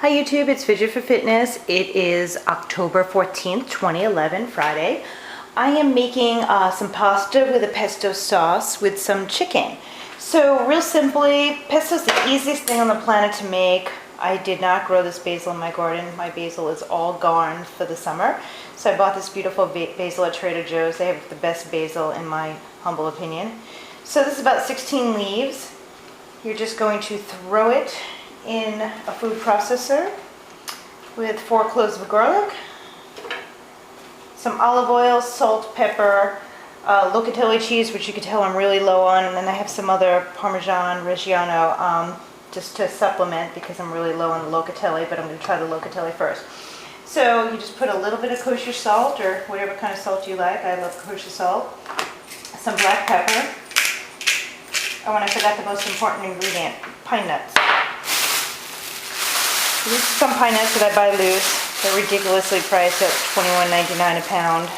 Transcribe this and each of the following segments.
Hi YouTube, it's Fidget for Fitness. It is October 14th, 2011, Friday. I am making some pasta with a pesto sauce with some chicken. So real simply, pesto is the easiest thing on the planet to make. I did not grow this basil in my garden. My basil is all gone for the summer. So I bought this beautiful basil at Trader Joe's. They have the best basil in my humble opinion. So this is about 16 leaves. You're just going to throw it in a food processor with 4 cloves of garlic, some olive oil, salt, pepper, locatelli cheese, which you can tell I'm really low on, and then I have some other Parmesan Reggiano just to supplement because I'm really low on the locatelli, but I'm going to try the locatelli first. So you just put a little bit of kosher salt, or whatever kind of salt you like. I love kosher salt. Some black pepper. Oh, and I forgot the most important ingredient, pine nuts. These are some pine nuts that I buy loose. They're ridiculously priced at $21.99 a pound.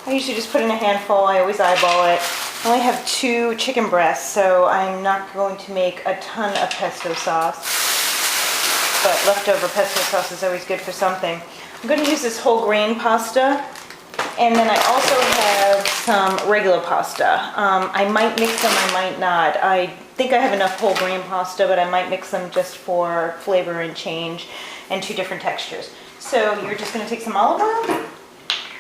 I usually just put in a handful. I always eyeball it. I only have 2 chicken breasts, so I'm not going to make a ton of pesto sauce. But leftover pesto sauce is always good for something. I'm going to use this whole grain pasta. And then I also have some regular pasta. I might mix them, I might not. I think I have enough whole grain pasta, but I might mix them just for flavor and change and 2 different textures. So you're just going to take some olive oil,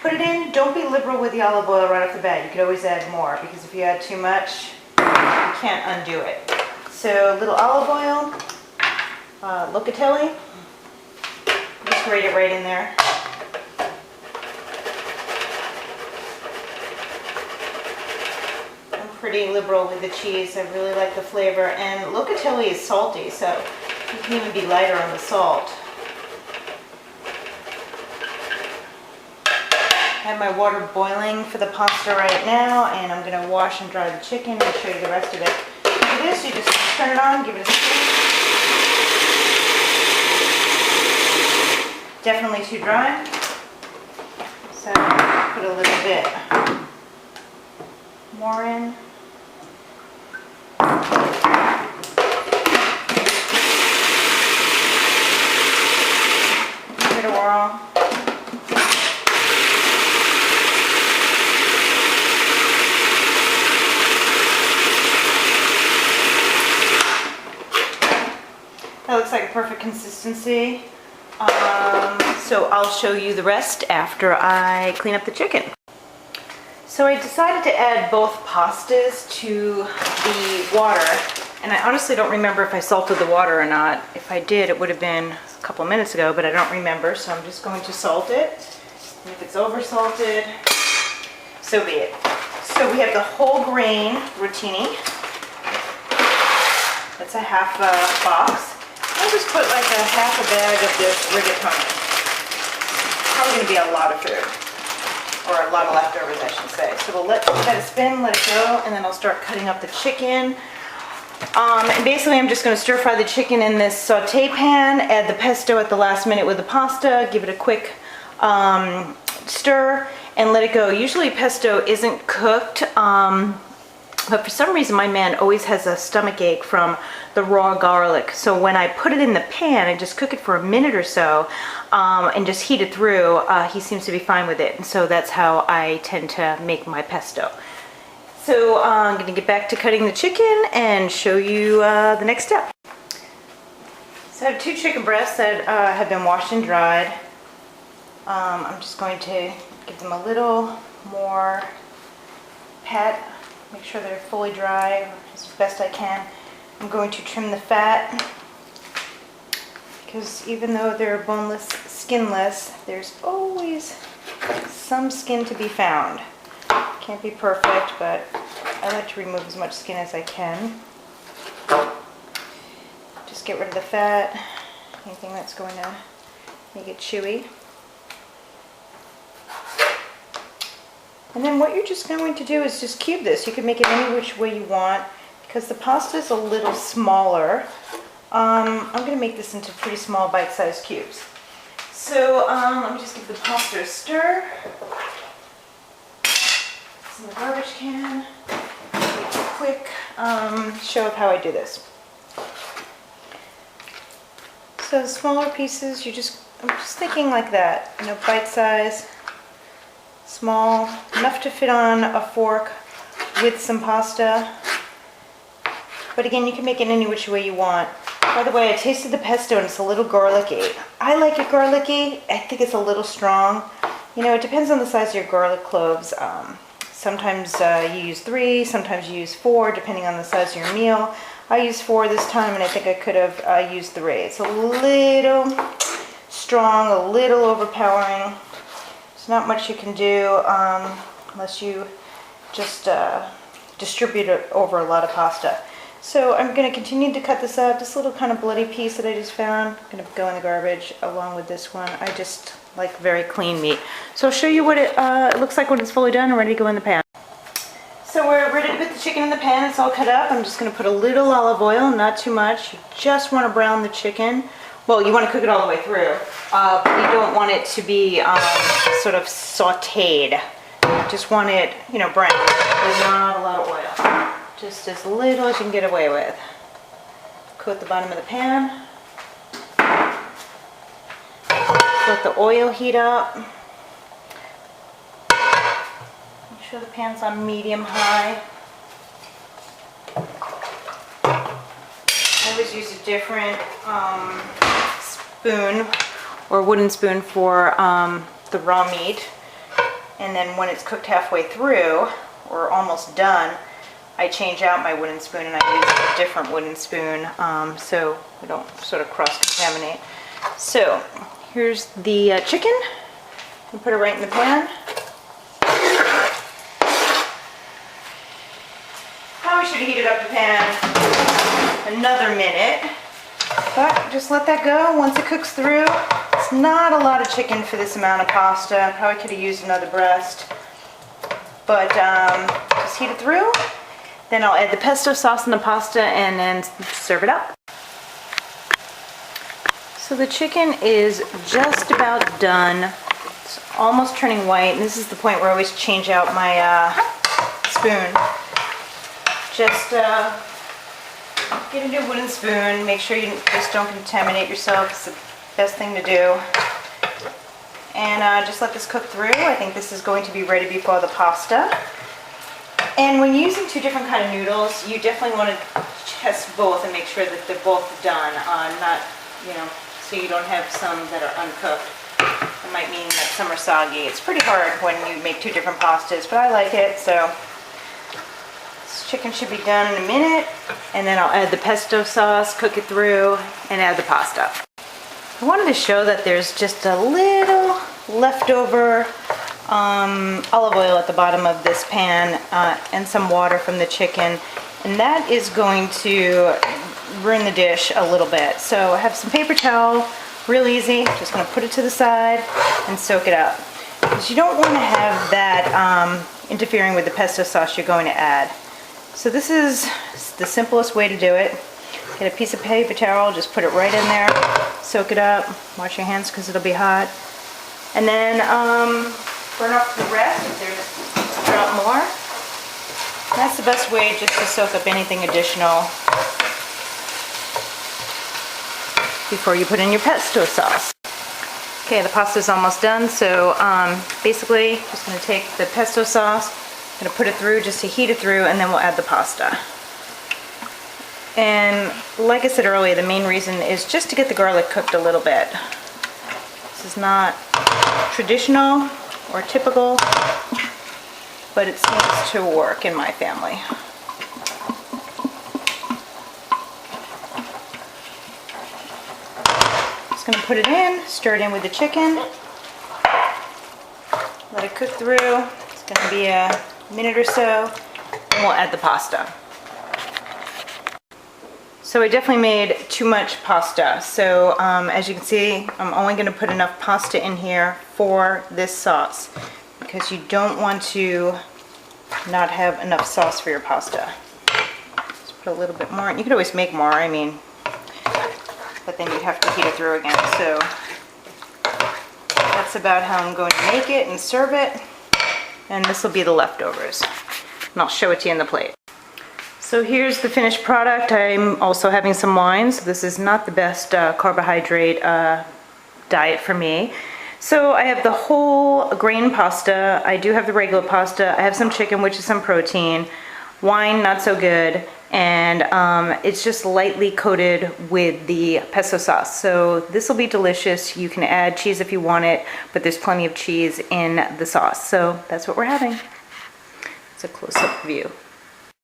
put it in. Don't be liberal with the olive oil right off the bat. You could always add more, because if you add too much, you can't undo it. So a little olive oil, locatelli, just grate it right in there. Pretty liberal with the cheese. I really like the flavor, and locatelli is salty, so you can even be lighter on the salt. I have my water boiling for the pasta right now, and I'm going to wash and dry the chicken and show you the rest of it. For this, you just turn it on, give it a spin. Definitely too dry, so put a little bit more in. Give it a whirl. That looks like a perfect consistency. So I'll show you the rest after I clean up the chicken. So I decided to add both pastas to the water, and I honestly don't remember if I salted the water or not. If I did, it would have been a couple of minutes ago, but I don't remember, so I'm just going to salt it. And if it's over salted, so be it. So we have the whole grain rotini. That's a half box. I'll just put like a half a bag of this rigatoni. Probably going to be a lot of food. Or a lot of leftovers, I should say. So we'll let it spin, let it go, and then I'll start cutting up the chicken. And basically I'm just going to stir fry the chicken in this saute pan, add the pesto at the last minute with the pasta, give it a quick stir, and let it go. Usually pesto isn't cooked, but for some reason my man always has a stomach ache from the raw garlic. So when I put it in the pan and just cook it for a minute or so and just heat it through, he seems to be fine with it. And so that's how I tend to make my pesto. So I'm going to get back to cutting the chicken and show you the next step. So I have 2 chicken breasts that have been washed and dried. I'm just going to give them a little more pat. Make sure they're fully dry as best I can. I'm going to trim the fat, because even though they're boneless, skinless, there's always some skin to be found. Can't be perfect, but I like to remove as much skin as I can. Just get rid of the fat, anything that's going to make it chewy. And then what you're just going to do is just cube this. You can make it any which way you want, because the pasta is a little smaller. I'm going to make this into pretty small bite-sized cubes. So let me just give the pasta a stir. It's in the garbage can. Quick show of how I do this. So the smaller pieces, I'm just thinking like that, you know, bite size, small, enough to fit on a fork with some pasta. But again, you can make it any which way you want. By the way, I tasted the pesto and it's a little garlicky. I like it garlicky. I think it's a little strong. You know, it depends on the size of your garlic cloves. Sometimes you use 3, sometimes you use 4, depending on the size of your meal. I used 4 this time, and I think I could have used 3. It's a little strong, a little overpowering. There's not much you can do unless you just distribute it over a lot of pasta. So I'm going to continue to cut this up. This little kind of bloody piece that I just found, I'm going to go in the garbage along with this one. I just like very clean meat. So I'll show you what it looks like when it's fully done and ready to go in the pan. So we're ready to put the chicken in the pan. It's all cut up. I'm just going to put a little olive oil, not too much. You just want to brown the chicken. Well, you want to cook it all the way through, but you don't want it to be sort of sautéed. You just want it, you know, brown. There's not a lot of oil. Just as little as you can get away with. Coat the bottom of the pan. Let the oil heat up. Make sure the pan's on medium-high. I always use a different spoon or wooden spoon for the raw meat. And then when it's cooked halfway through or almost done, I change out my wooden spoon and I use a different wooden spoon so we don't sort of cross-contaminate. So here's the chicken. You put it right in the pan. Probably should heat it up the pan another minute, but just let that go. Once it cooks through, it's not a lot of chicken for this amount of pasta. Probably could have used another breast, but just heat it through. Then I'll add the pesto sauce in the pasta and then serve it up. So the chicken is just about done. It's almost turning white, and this is the point where I always change out my spoon. Just get a new wooden spoon. Make sure you just don't contaminate yourself. It's the best thing to do. And just let this cook through. I think this is going to be ready before the pasta. And when using 2 different kind of noodles, you definitely want to test both and make sure that they're both done. Not, you know, so you don't have some that are uncooked. It might mean that some are soggy. It's pretty hard when you make 2 different pastas, but I like it. So this chicken should be done in a minute, and then I'll add the pesto sauce, cook it through, and add the pasta. I wanted to show that there's just a little leftover olive oil at the bottom of this pan and some water from the chicken, and that is going to ruin the dish a little bit. So I have some paper towel, real easy, just going to put it to the side and soak it up, because you don't want to have that interfering with the pesto sauce you're going to add. So this is the simplest way to do it. Get a piece of paper towel, just put it right in there, soak it up, wash your hands because it'll be hot, and then burn off the rest if there's a drop more. And that's the best way just to soak up anything additional before you put in your pesto sauce. Okay, the pasta's almost done, so basically just going to take the pesto sauce, going to put it through just to heat it through, and then we'll add the pasta. And like I said earlier, the main reason is just to get the garlic cooked a little bit. This is not traditional or typical, but it seems to work in my family. Just going to put it in, stir it in with the chicken, let it cook through. It's going to be a minute or so, and we'll add the pasta. So I definitely made too much pasta. So as you can see, I'm only going to put enough pasta in here for this sauce, because you don't want to not have enough sauce for your pasta. Just put a little bit more. You could always make more, I mean, but then you'd have to heat it through again. So that's about how I'm going to make it and serve it. And this will be the leftovers. And I'll show it to you in the plate. So here's the finished product. I'm also having some wine, so this is not the best carbohydrate diet for me. So I have the whole grain pasta, I do have the regular pasta, I have some chicken, which is some protein, wine, not so good, and it's just lightly coated with the pesto sauce. So this will be delicious. You can add cheese if you want it, but there's plenty of cheese in the sauce. So that's what we're having. It's a close-up view.